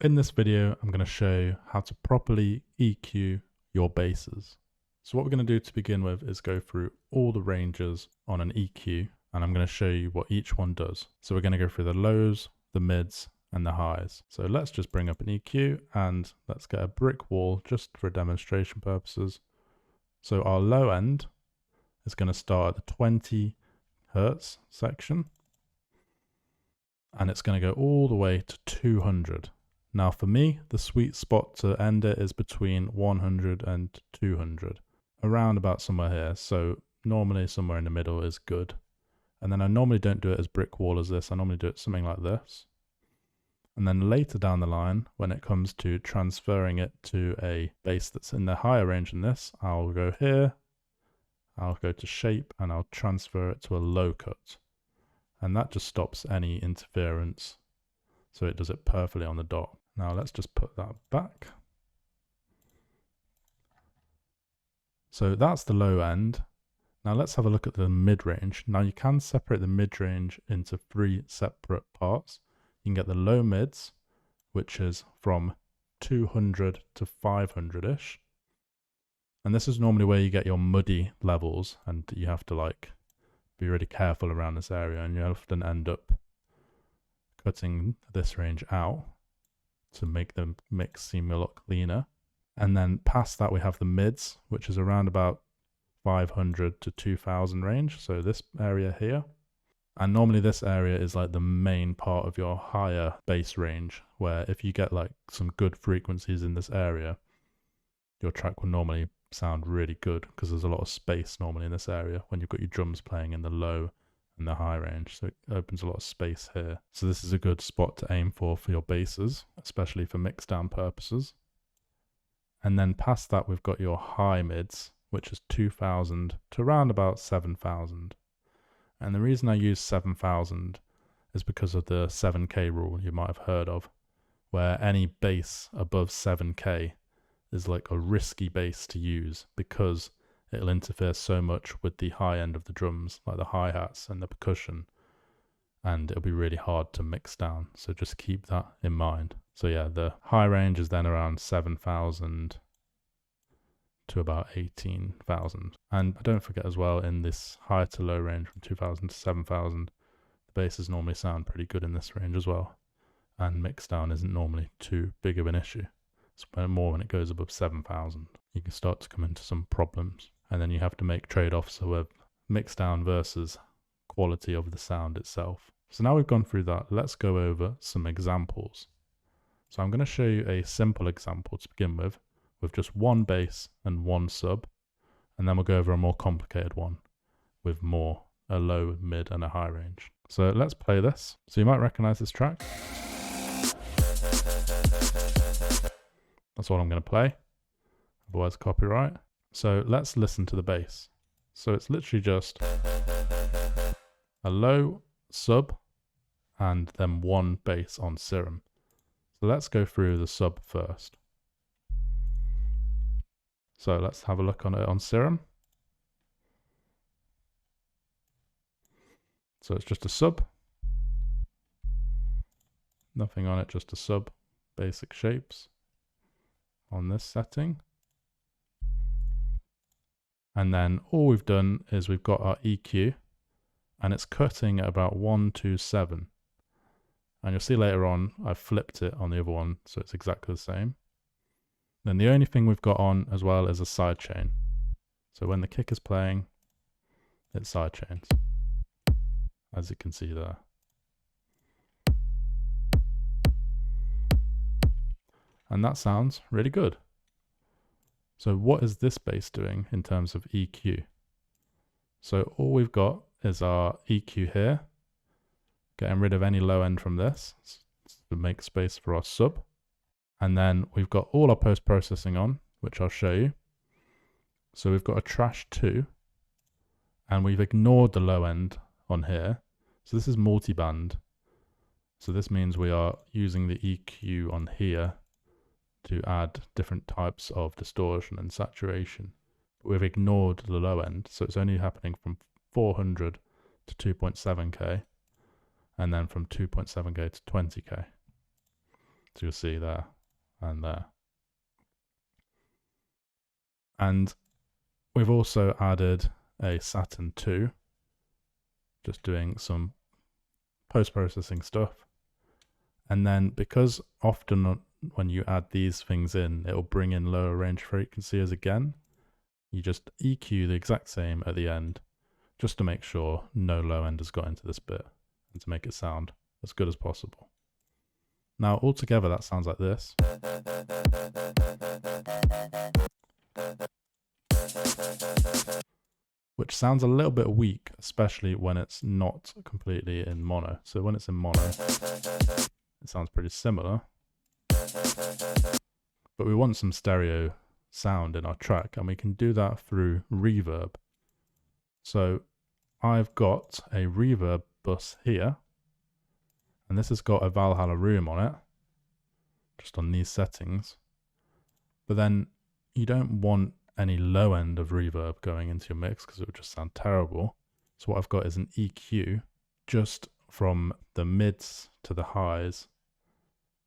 In this video, I'm going to show you how to properly EQ your basses. So what we're going to do to begin with is go through all the ranges on an EQ, and I'm going to show you what each one does. So we're going to go through the lows, the mids, and the highs. So let's just bring up an EQ and let's get a brick wall just for demonstration purposes. So our low end is going to start at the 20 Hertz section, and it's going to go all the way to 200. Now for me, the sweet spot to end it is between 100 and 200, around about somewhere here. So normally somewhere in the middle is good. And then I normally don't do it as brick wall as this. I normally do it something like this. And then later down the line, when it comes to transferring it to a bass that's in the higher range than this, I'll go here, I'll go to shape, and I'll transfer it to a low cut. And that just stops any interference. So it does it perfectly on the dot. Now let's just put that back. So that's the low end. Now let's have a look at the mid-range. Now you can separate the mid-range into 3 separate parts. You can get the low mids, which is from 200 to 500-ish. And this is normally where you get your muddy levels, and you have to be really careful around this area, and you often end up cutting this range out to make the mix seem a lot cleaner. And then past that we have the mids, which is around about 500 to 2000 range, so this area here. And normally this area is like the main part of your higher bass range, where if you get like some good frequencies in this area, your track will normally sound really good because there's a lot of space normally in this area when you've got your drums playing in the low and the high range, so it opens a lot of space here. So this is a good spot to aim for your basses, especially for mixdown purposes. And then past that we've got your high mids, which is 2000 to around about 7000. And the reason I use 7000 is because of the 7K rule you might have heard of, where any bass above 7K is like a risky bass to use because it'll interfere so much with the high end of the drums, like the hi-hats and the percussion, and it'll be really hard to mix down. So just keep that in mind. So yeah, the high range is then around 7000 to about 18,000. And don't forget as well, in this high to low range from 2000 to 7000, the basses normally sound pretty good in this range as well. And mix down isn't normally too big of an issue. It's more when it goes above 7000. You can start to come into some problems. And then you have to make trade-offs with mix down versus quality of the sound itself. So now we've gone through that, let's go over some examples. So I'm going to show you a simple example to begin with just one bass and one sub, and then we'll go over a more complicated one with a low, mid, and a high range. So let's play this. So you might recognize this track. That's all I'm going to play, otherwise copyright. So let's listen to the bass. So it's literally just a low sub and then one bass on Serum. So let's go through the sub first. So let's have a look on it on Serum. So it's just a sub. Nothing on it, just a sub. Basic shapes on this setting. And then all we've done is we've got our EQ, and it's cutting at about 127. And you'll see later on, I've flipped it on the other one, so it's exactly the same. Then the only thing we've got on as well is a sidechain. So when the kick is playing, it sidechains, as you can see there. And that sounds really good. So what is this bass doing in terms of EQ? So all we've got is our EQ here, getting rid of any low end from this to make space for our sub. And then we've got all our post-processing on, which I'll show you. So we've got a trash 2, and we've ignored the low end on here. So this is multi-band. So this means we are using the EQ on here to add different types of distortion and saturation. But we've ignored the low end, so it's only happening from 400 to 2.7K, and then from 2.7K to 20K. So you'll see there and there. And we've also added a Saturn II, just doing some post-processing stuff. And then because often when you add these things in, it'll bring in lower range frequencies again. You just EQ the exact same at the end, just to make sure no low end has got into this bit and to make it sound as good as possible. Now altogether that sounds like this. Which sounds a little bit weak, especially when it's not completely in mono. So when it's in mono, it sounds pretty similar. But we want some stereo sound in our track, and we can do that through reverb. So I've got a reverb bus here, and this has got a Valhalla Room on it, just on these settings. But then you don't want any low end of reverb going into your mix because it would just sound terrible. So what I've got is an EQ just from the mids to the highs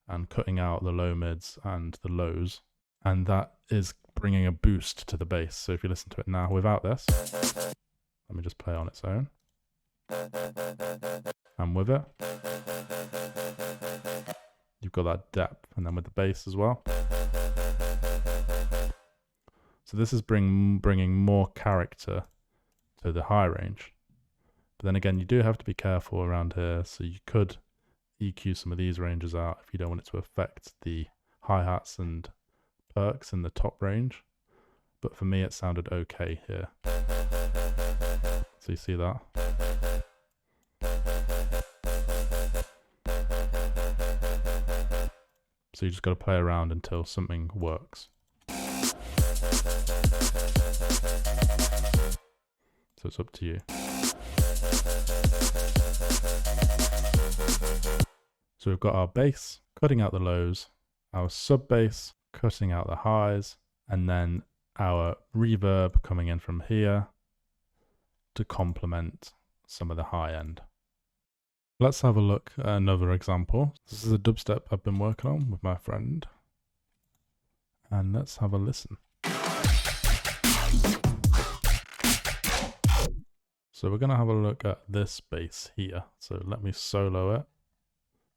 and cutting out the low mids and the lows, and that is bringing a boost to the bass. So if you listen to it now without this, let me just play on its own, and with it you've got that depth, and then with the bass as well. So this is bringing more character to the high range. But then again, you do have to be careful around here. So you could EQ some of these ranges out if you don't want it to affect the hi-hats and perks in the top range. But for me, it sounded okay here. So you see that? So you just got to play around until something works. So it's up to you. So we've got our bass cutting out the lows, our sub bass cutting out the highs, and then our reverb coming in from here to complement some of the high end. Let's have a look at another example. This is a dubstep I've been working on with my friend, and let's have a listen. So we're going to have a look at this bass here. So let me solo it.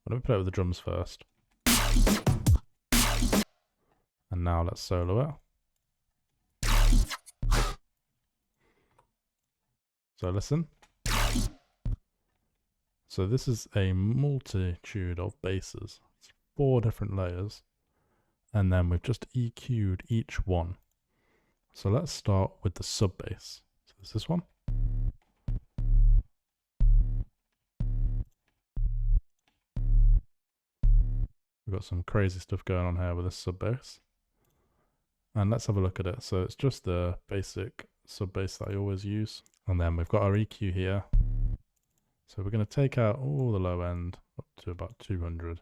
Let me play it with the drums first. And now let's solo it. So listen. So this is a multitude of basses. It's 4 different layers. And then we've just EQ'd each one. So let's start with the sub bass. So there's this one. We've got some crazy stuff going on here with this sub bass. And let's have a look at it. So it's just the basic sub bass that I always use. And then we've got our EQ here. So we're going to take out all the low end up to about 200.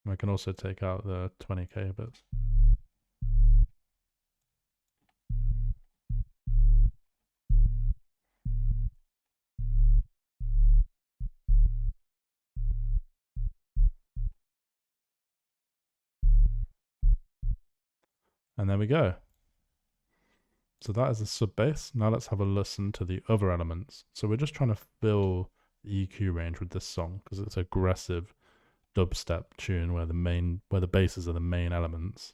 And we can also take out the 20k bits. And there we go. So that is the sub bass. Now let's have a listen to the other elements. So we're just trying to fill the EQ range with this song because it's an aggressive dubstep tune where the basses are the main elements.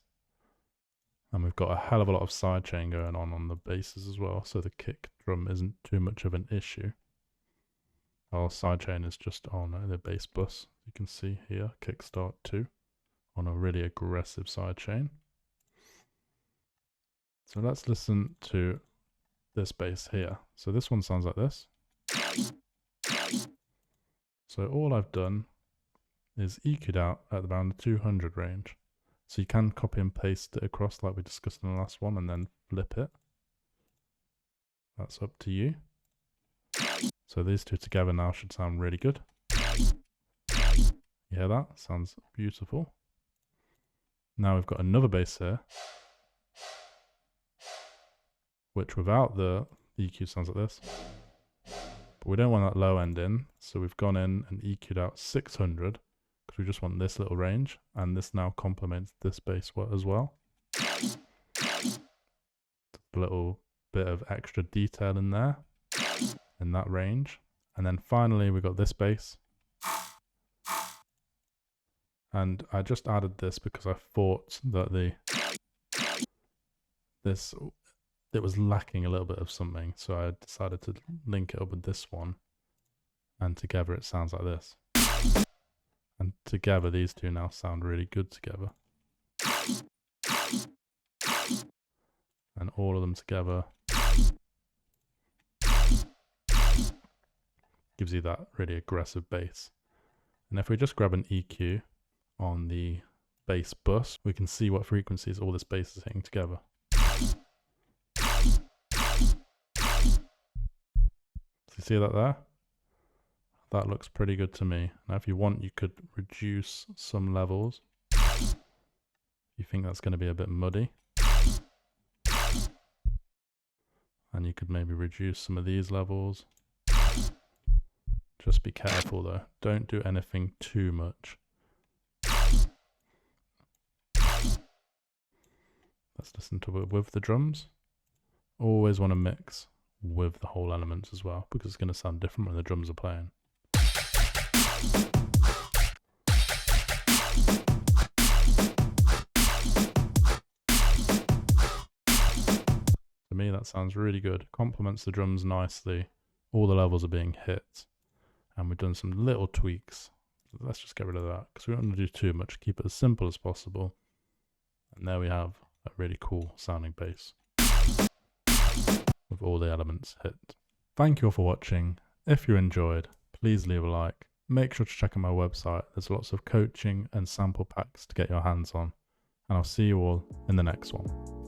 And we've got a hell of a lot of sidechain going on the basses as well, so the kick drum isn't too much of an issue. Our sidechain is just on the bass bus. You can see here, kickstart 2 on a really aggressive sidechain. So let's listen to this bass here. So this one sounds like this. So all I've done is EQ'd out at around the 200 range. So you can copy and paste it across like we discussed in the last one and then flip it. That's up to you. So these two together now should sound really good. You hear that? Sounds beautiful. Now we've got another bass here, which without the EQ sounds like this. But we don't want that low end in, so we've gone in and EQ'd out 600 because we just want this little range, and this now complements this bass as well. A little bit of extra detail in there, in that range. And then finally we got this bass. And I just added this because I thought that it was lacking a little bit of something, so I decided to link it up with this one, and together it sounds like this. And together these two now sound really good together. And all of them together gives you that really aggressive bass. And if we just grab an EQ on the bass bus, we can see what frequencies all this bass is hitting together. So you see that there? That looks pretty good to me. Now if you want, you could reduce some levels. You think that's going to be a bit muddy. And you could maybe reduce some of these levels. Just be careful though. Don't do anything too much. Let's listen to it with the drums. Always want to mix with the whole elements as well, because it's going to sound different when the drums are playing. To me that sounds really good. Complements the drums nicely. All the levels are being hit. And we've done some little tweaks. Let's just get rid of that because we don't want to do too much. Keep it as simple as possible. And there we have a really cool sounding bass with all the elements hit. Thank you all for watching. If you enjoyed, please leave a like. Make sure to check out my website. There's lots of coaching and sample packs to get your hands on. And I'll see you all in the next one.